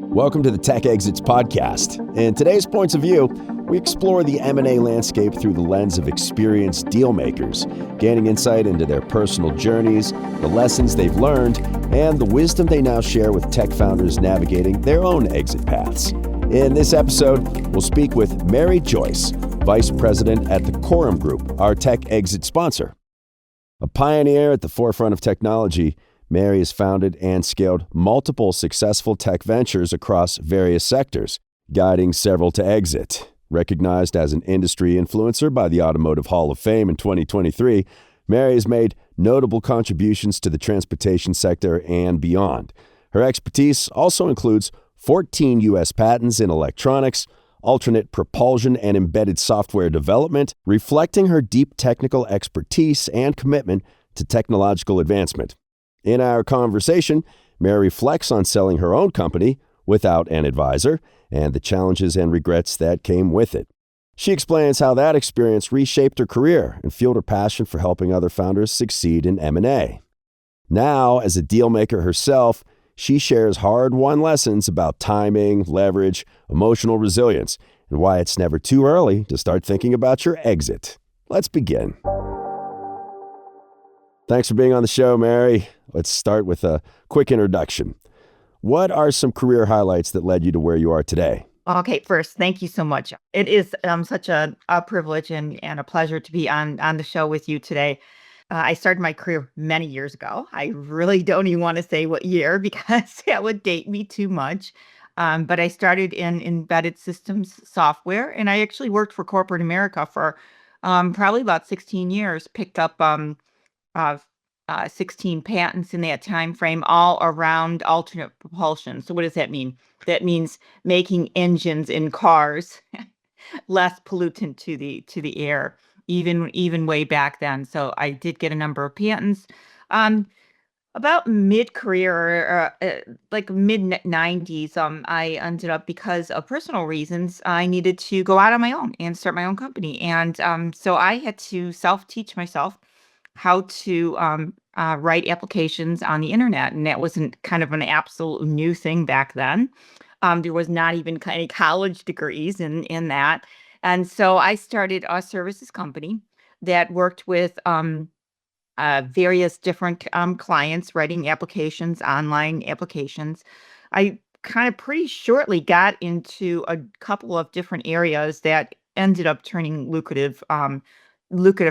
Welcome to the Tech Exits podcast. In today's Points of View, we explore the M&A landscape through the lens of experienced deal makers, gaining insight into their personal journeys, the lessons they've learned, and the wisdom they now share with tech founders navigating their own exit paths. In this episode, we'll speak with Mary Joyce, Vice President at the Corum Group, our tech exit sponsor. A pioneer at the forefront of technology, Mary has founded and scaled multiple successful tech ventures across various sectors, guiding several to exit. Recognized as an industry influencer by the Automotive Hall of Fame in 2023, Mary has made notable contributions to the transportation sector and beyond. Her expertise also includes 14 U.S. patents in electronics, alternate propulsion and embedded software development, reflecting her deep technical expertise and commitment to technological advancement. In our conversation, Mary reflects on selling her own company without an advisor and the challenges and regrets that came with it. She explains how that experience reshaped her career and fueled her passion for helping other founders succeed in M&A. Now, as a deal maker herself, she shares hard-won lessons about timing, leverage, emotional resilience, and why it's never too early to start thinking about your exit. Let's begin. Thanks for being on the show, Mary. Let's start with a quick introduction. What are some career highlights that led you to where you are today? Okay, first, thank you so much. It is such a privilege and a pleasure to be on the show with you today. I started my career many years ago. I really don't even want to say what year because that would date me too much. But I started in embedded systems software, and I actually worked for corporate America for probably about 16 years, picked up uh, 16 patents in that time frame, all around alternate propulsion. So what does that mean? That means making engines in cars less pollutant to the air, even way back then. So I did get a number of patents. Um, about mid-career, like mid-90s, I ended up, because of personal reasons, I needed to go out on my own and start my own company. And so I had to self-teach myself how to write applications on the internet. And that wasn't kind of an absolute new thing back then. There was not even any college degrees in that. And so I started a services company that worked with various different clients writing applications, online applications. I kind of pretty shortly got into a couple of different areas that ended up turning lucrative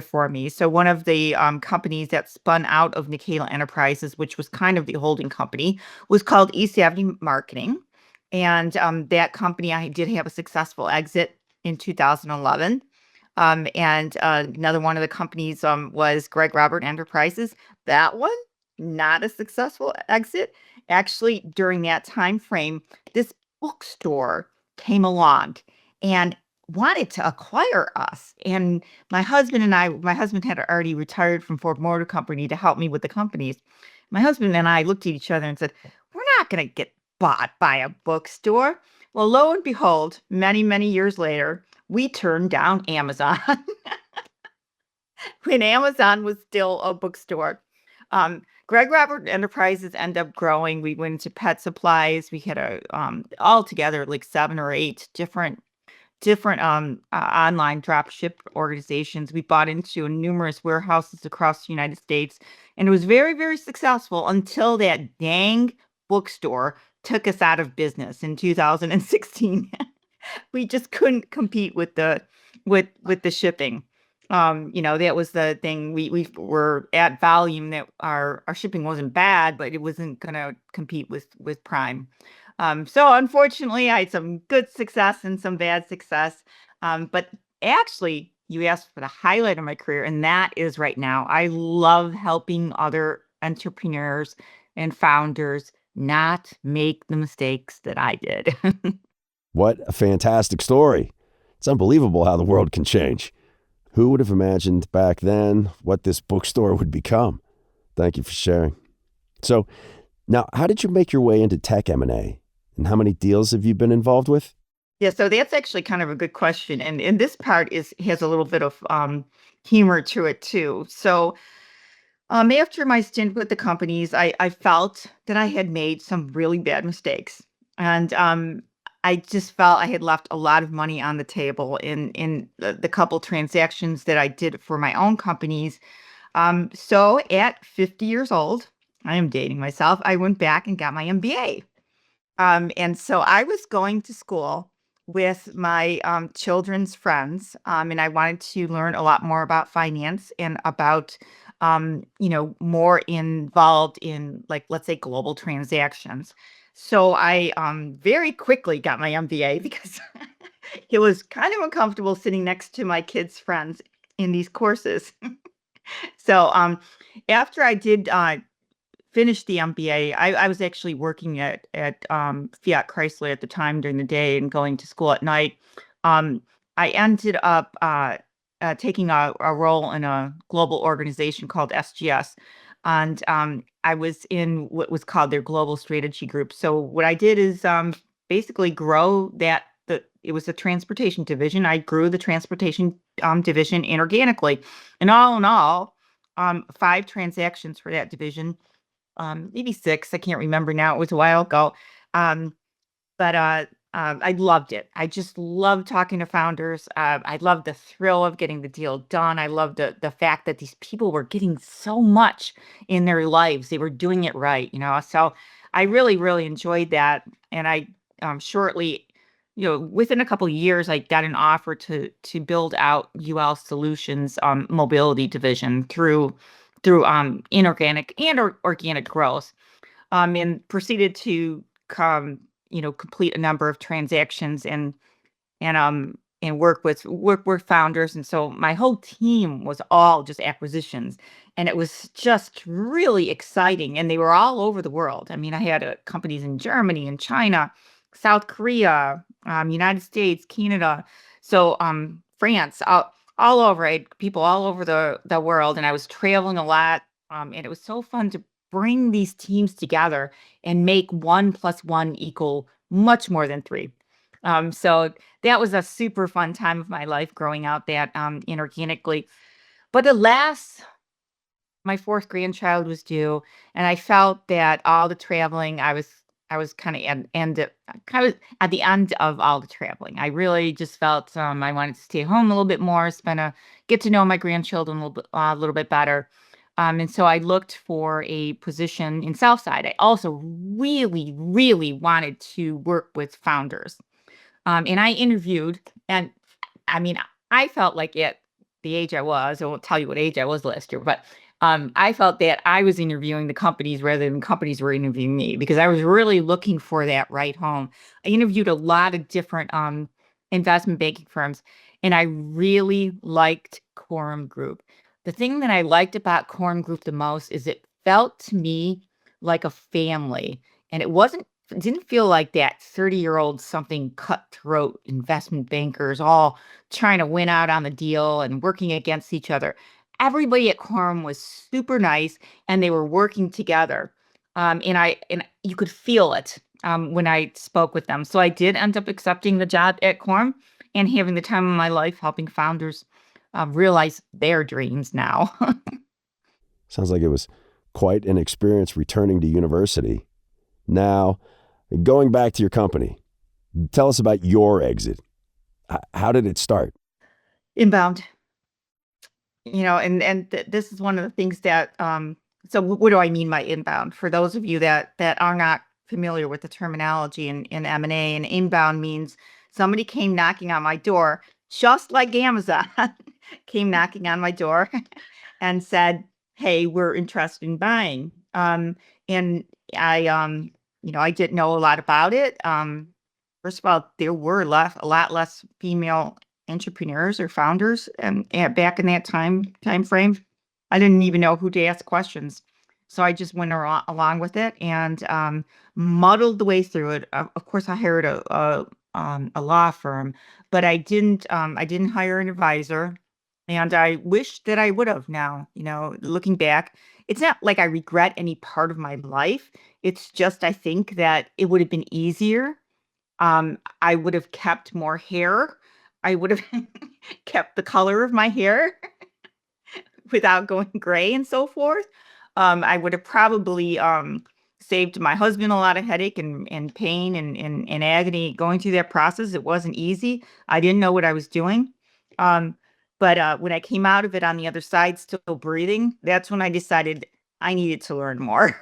for me. So one of the companies that spun out of Nikela Enterprises, which was kind of the holding company, was called E70 Marketing. And that company, I did have a successful exit in 2011. And another one of the companies was Greg Robert Enterprises. That one, not a successful exit. Actually, during that time frame, this bookstore came along and wanted to acquire us. And my husband had already retired from Ford Motor Company to help me with the companies. My husband and I looked at each other and said, we're not going to get bought by a bookstore. Well, lo and behold, many, many years later, we turned down Amazon when Amazon was still a bookstore. Greg Robert Enterprises ended up growing. We went into pet supplies. We had altogether like 7 or 8 different online drop ship organizations. We bought into numerous warehouses across the United States, and it was very, very successful until that dang bookstore took us out of business in 2016. We just couldn't compete with the shipping. That was the thing. We were at volume that our shipping wasn't bad, but it wasn't going to compete with Prime. So unfortunately, I had some good success and some bad success. But actually, you asked for the highlight of my career, and that is right now. I love helping other entrepreneurs and founders not make the mistakes that I did. What a fantastic story. It's unbelievable how the world can change. Who would have imagined back then what this bookstore would become? Thank you for sharing. So now, how did you make your way into tech M&A? And how many deals have you been involved with? Yeah, so that's actually kind of a good question. And this part has a little bit of humor to it too. So after my stint with the companies, I felt that I had made some really bad mistakes. And I just felt I had left a lot of money on the table in the couple transactions that I did for my own companies. So at 50 years old, I am dating myself. I went back and got my MBA. And so I was going to school with my children's friends, and I wanted to learn a lot more about finance and about, more involved in, like, let's say, global transactions. So I very quickly got my MBA because it was kind of uncomfortable sitting next to my kids' friends in these courses. So after I did finished the MBA. I was actually working at Fiat Chrysler at the time during the day and going to school at night. Um, I ended up taking a role in a global organization called SGS, and I was in what was called their global strategy group. So what I did is basically grow that. It was a transportation division. I grew the transportation division inorganically, and all in all, five transactions for that division, maybe 6, I can't remember now, it was a while ago. Um, but I loved it. I just loved talking to founders. I loved the thrill of getting the deal done. I loved the fact that these people were getting so much in their lives. They were doing it right, So I really, really enjoyed that. And I shortly, within a couple of years, I got an offer to build out UL Solutions mobility division through inorganic and organic growth, and proceeded to complete a number of transactions and work with founders. And so my whole team was all just acquisitions, and it was just really exciting. And they were all over the world. I mean, I had companies in Germany and China, South Korea, United States, Canada, so France, all over. I had people all over the world, and I was traveling a lot. And it was so fun to bring these teams together and make 1 + 1 equal much more than three. So that was a super fun time of my life growing out that inorganically. But alas, my fourth grandchild was due, and I felt that all the traveling, I was kind of kind of at the end of all the traveling. I really just felt I wanted to stay home a little bit more, get to know my grandchildren a little bit better. And so I looked for a position in Southside. I also really, really wanted to work with founders. And I interviewed, and I mean, I felt like at the age I won't tell you what age I was last year, but I felt that I was interviewing the companies rather than companies were interviewing me, because I was really looking for that right home. I interviewed a lot of different investment banking firms, and I really liked Corum Group. The thing that I liked about Corum Group the most is it felt to me like a family, and it didn't feel like that 30-year-old something cutthroat investment bankers all trying to win out on the deal and working against each other. Everybody at Quorum was super nice, and they were working together. And you could feel it when I spoke with them. So I did end up accepting the job at Quorum and having the time of my life helping founders realize their dreams now. Sounds like it was quite an experience returning to university. Now, going back to your company, tell us about your exit. How did it start? Inbound. And this is one of the things that so what do I mean by inbound? For those of you that are not familiar with the terminology in M&A, and inbound means somebody came knocking on my door, just like Amazon came knocking on my door and said, "Hey, we're interested in buying." And I didn't know a lot about it. First of all, there were a lot less female entrepreneurs or founders, and back in that time frame. I didn't even know who to ask questions. So I just went along with it and muddled the way through it. Of course, I hired a law firm, but I didn't hire an advisor. And I wish that I would have now, looking back. It's not like I regret any part of my life. It's just I think that it would have been easier. I would have kept more hair. I would have kept the color of my hair without going gray and so forth. I would have probably saved my husband a lot of headache and pain and agony going through that process. It wasn't easy. I didn't know what I was doing. Um, but when I came out of it on the other side, still breathing, that's when I decided I needed to learn more.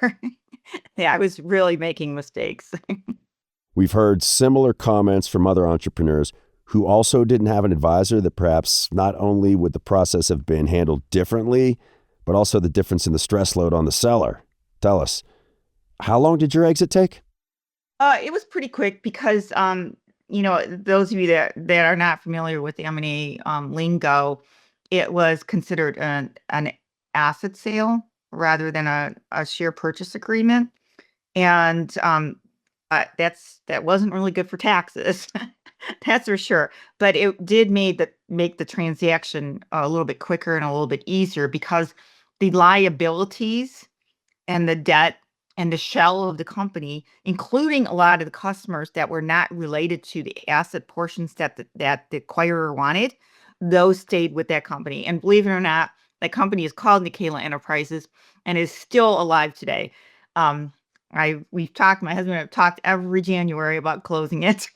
Yeah, I was really making mistakes. We've heard similar comments from other entrepreneurs who also didn't have an advisor that perhaps not only would the process have been handled differently, but also the difference in the stress load on the seller. Tell us, how long did your exit take? It was pretty quick because, those of you that are not familiar with the M&A lingo, it was considered an asset sale rather than a share purchase agreement. And that wasn't really good for taxes. That's for sure. But it did make the transaction a little bit quicker and a little bit easier because the liabilities and the debt and the shell of the company, including a lot of the customers that were not related to the asset portions that the acquirer wanted, those stayed with that company. And believe it or not, that company is called Nikela Enterprises and is still alive today. Um, my husband and I have talked every January about closing it,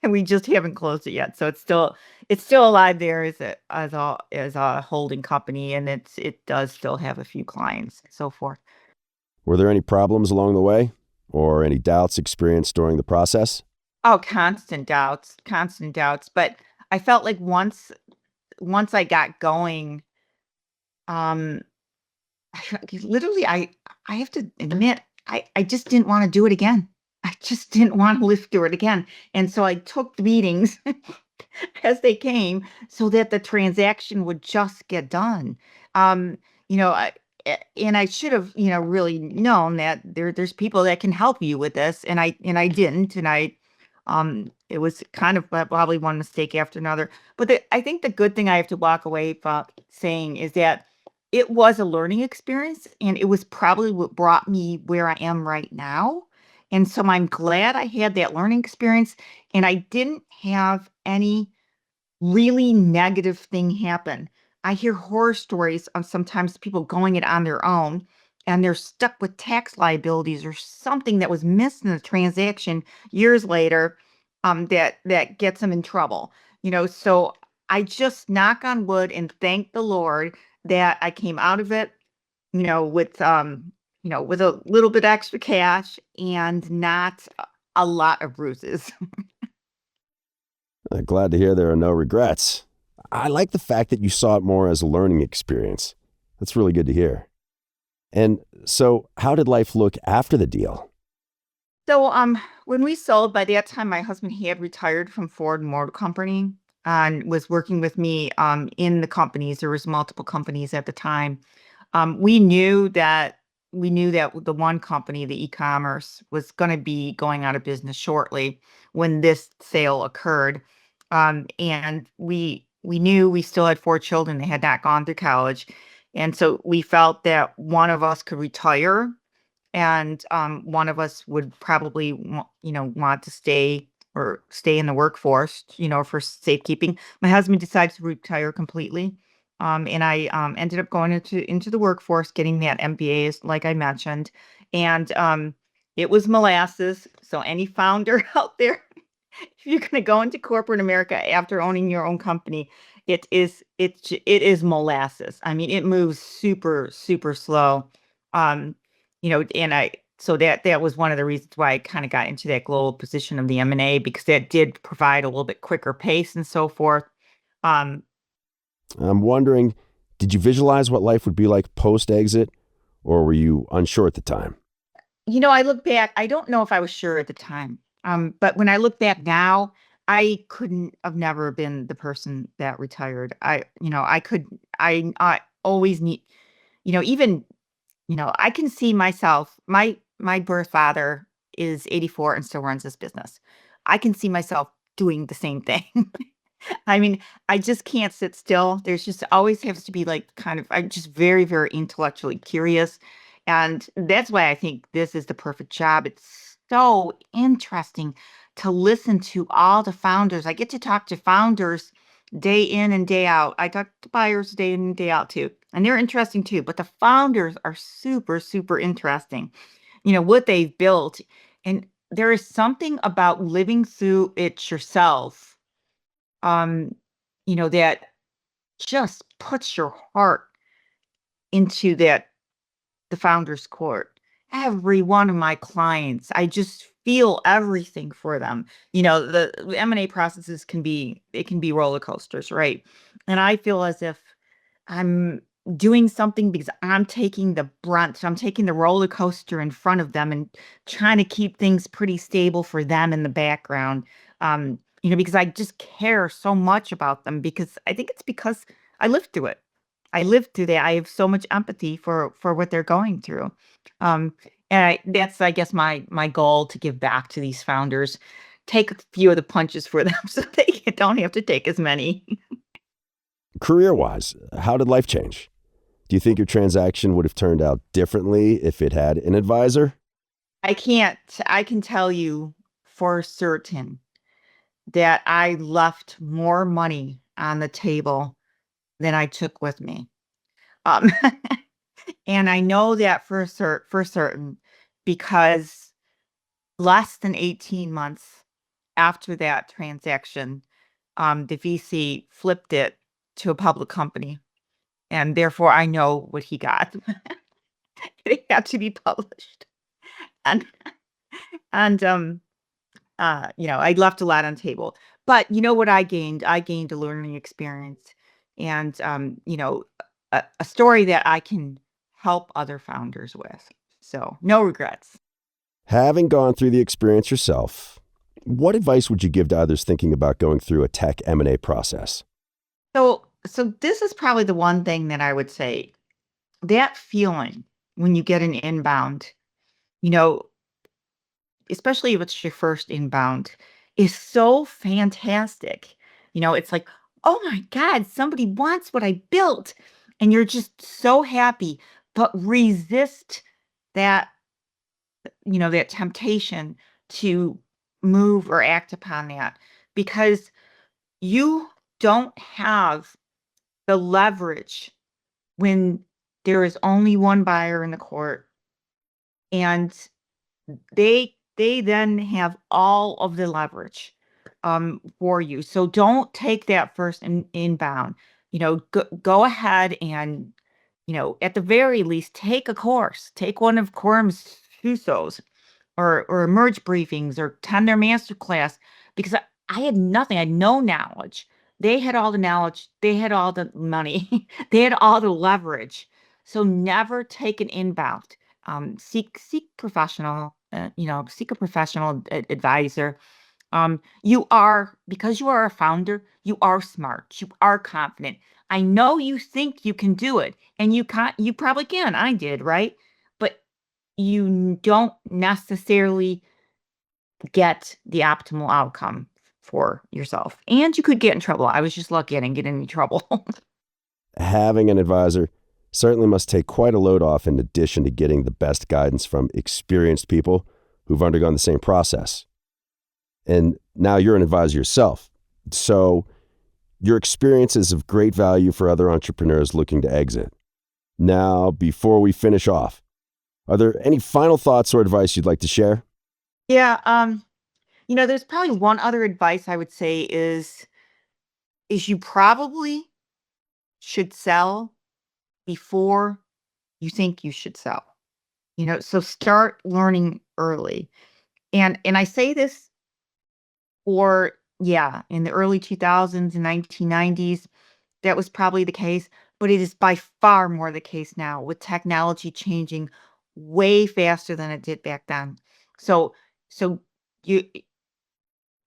and we just haven't closed it yet. So it's still alive there as a holding company, and it does still have a few clients and so forth. Were there any problems along the way or any doubts experienced during the process? Oh, constant doubts, constant doubts. But I felt like once I got going, um, literally, I have to admit, I just didn't want to do it again. I just didn't want to live through it again. And so I took the meetings as they came so that the transaction would just get done. Um, you know, I, and I should have, really known that there's people that can help you with this, and I didn't, and it was kind of probably one mistake after another. But I think the good thing I have to walk away from saying is that it was a learning experience, and it was probably what brought me where I am right now. And so I'm glad I had that learning experience, and I didn't have any really negative thing happen. I hear horror stories of sometimes people going it on their own and they're stuck with tax liabilities or something that was missed in the transaction years later, that gets them in trouble. So I just knock on wood and thank the Lord that I came out of it, with a little bit extra cash and not a lot of bruises. Glad to hear there are no regrets. I like the fact that you saw it more as a learning experience. That's really good to hear. And so, how did life look after the deal? So, when we sold, by that time, my husband, he had retired from Ford Motor Company and was working with me in the companies. There was multiple companies at the time. We knew that the one company, the e-commerce, was going to be going out of business shortly when this sale occurred. And we knew we still had four children. They had not gone to college, and so we felt that one of us could retire and one of us would probably want to stay in the workforce, for safekeeping. My husband decided to retire completely, and I ended up going into the workforce, getting that MBA, like I mentioned, and it was molasses. So any founder out there, if you're going to go into corporate America after owning your own company, it is molasses. I mean, it moves super super slow. And I so that was one of the reasons why I kind of got into that global position of the M&A, because that did provide a little bit quicker pace and so forth. Um, I'm wondering, did you visualize what life would be like post exit, or were you unsure at the time? I look back, I don't know if I was sure at the time. But when I look back now, I couldn't have never been the person that retired. I always need, even, I can see myself, my birth father is 84 and still runs this business. I can see myself doing the same thing. I mean, I just can't sit still. There's just always has to be like I'm just very, very intellectually curious. And that's why I think this is the perfect job. It's so interesting to listen to all the founders. I get to talk to founders day in and day out. I talk to buyers day in and day out too. And they're interesting too. But the founders are super, super interesting. what they've built. And there is something about living through it yourself, um, that just puts your heart into the founder's court. Every one of my clients, I just feel everything for them. The M&A processes can be roller coasters, right? And I feel as if I'm doing something because I'm taking the brunt. I'm taking the roller coaster in front of them and trying to keep things pretty stable for them in the background. Because I just care so much about them, because I think it's because I lived through it. I lived through that. I have so much empathy for what they're going through. Um, and that's, I guess, my goal, to give back to these founders, take a few of the punches for them so they don't have to take as many. Career-wise, how did life change? Do you think your transaction would have turned out differently if it had an advisor? I can tell you for certain that I left more money on the table than I took with me. Um, and I know that for certain, because less than 18 months after that transaction, the VC flipped it to a public company, and therefore I know what he got. It had to be published, and and I left a lot on the table. But you know what I gained? I gained a learning experience, and a story that I can help other founders with. So no regrets. Having gone through the experience yourself, what advice would you give to others thinking about going through a tech M&A process? So this is probably the one thing that I would say. That feeling when you get an inbound, you know, especially if it's your first inbound, is so fantastic. It's like, "Oh my god, somebody wants what I built." And you're just so happy, but resist that, that temptation to move or act upon that, because you don't have the leverage when there is only one buyer in the court, and they then have all of the leverage for you. So don't take that first inbound. Go ahead and, at the very least, take a course. Take one of Corum's Fusos, or emerge briefings, or attend their master class, because I had nothing. I had no knowledge. They had all the knowledge. They had all the money. They had all the leverage. So never take an inbound. Seek a professional advisor. Because you are a founder, you are smart, you are confident. I know you think you can do it, and you probably can. I did, right? But you don't necessarily get the optimal outcome for yourself. And you could get in trouble. I was just lucky I didn't get in any trouble. Having an advisor certainly must take quite a load off, in addition to getting the best guidance from experienced people who've undergone the same process. And now you're an advisor yourself. So your experience is of great value for other entrepreneurs looking to exit. Now, before we finish off, are there any final thoughts or advice you'd like to share? Yeah, there's probably one other advice I would say is you probably should sell before you think you should sell. So start learning early. And I say this for, yeah, in the early 2000s and 1990s, that was probably the case, but it is by far more the case now, with technology changing way faster than it did back then. So you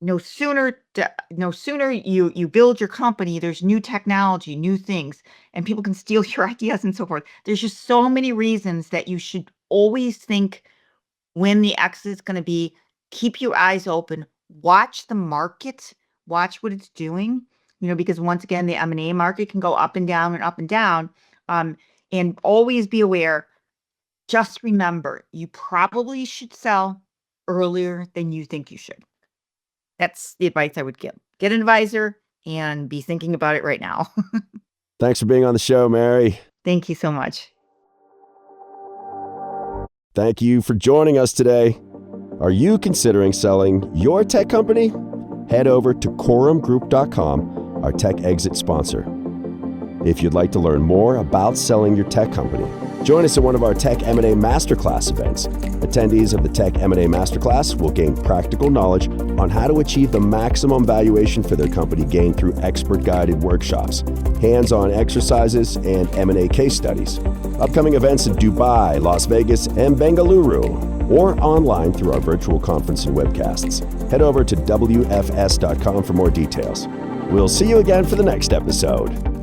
no sooner you build your company, there's new technology, new things, and people can steal your ideas and so forth. There's just so many reasons that you should always think when the exit is going to be. Keep your eyes open, watch the market, watch what it's doing, because once again, the M&A market can go up and down and up and down. Um, and always be aware, just remember, you probably should sell earlier than you think you should. That's the advice I would give. Get an advisor and be thinking about it right now. Thanks for being on the show, Mary. Thank you so much. Thank you for joining us today. Are you considering selling your tech company? Head over to corumgroup.com, our tech exit sponsor. If you'd like to learn more about selling your tech company, join us at one of our Tech M&A Masterclass events. Attendees of the Tech M&A Masterclass will gain practical knowledge on how to achieve the maximum valuation for their company gained through expert-guided workshops, hands-on exercises, and M&A case studies. Upcoming events in Dubai, Las Vegas, and Bengaluru, or online through our virtual conference and webcasts. Head over to wfs.com for more details. We'll see you again for the next episode.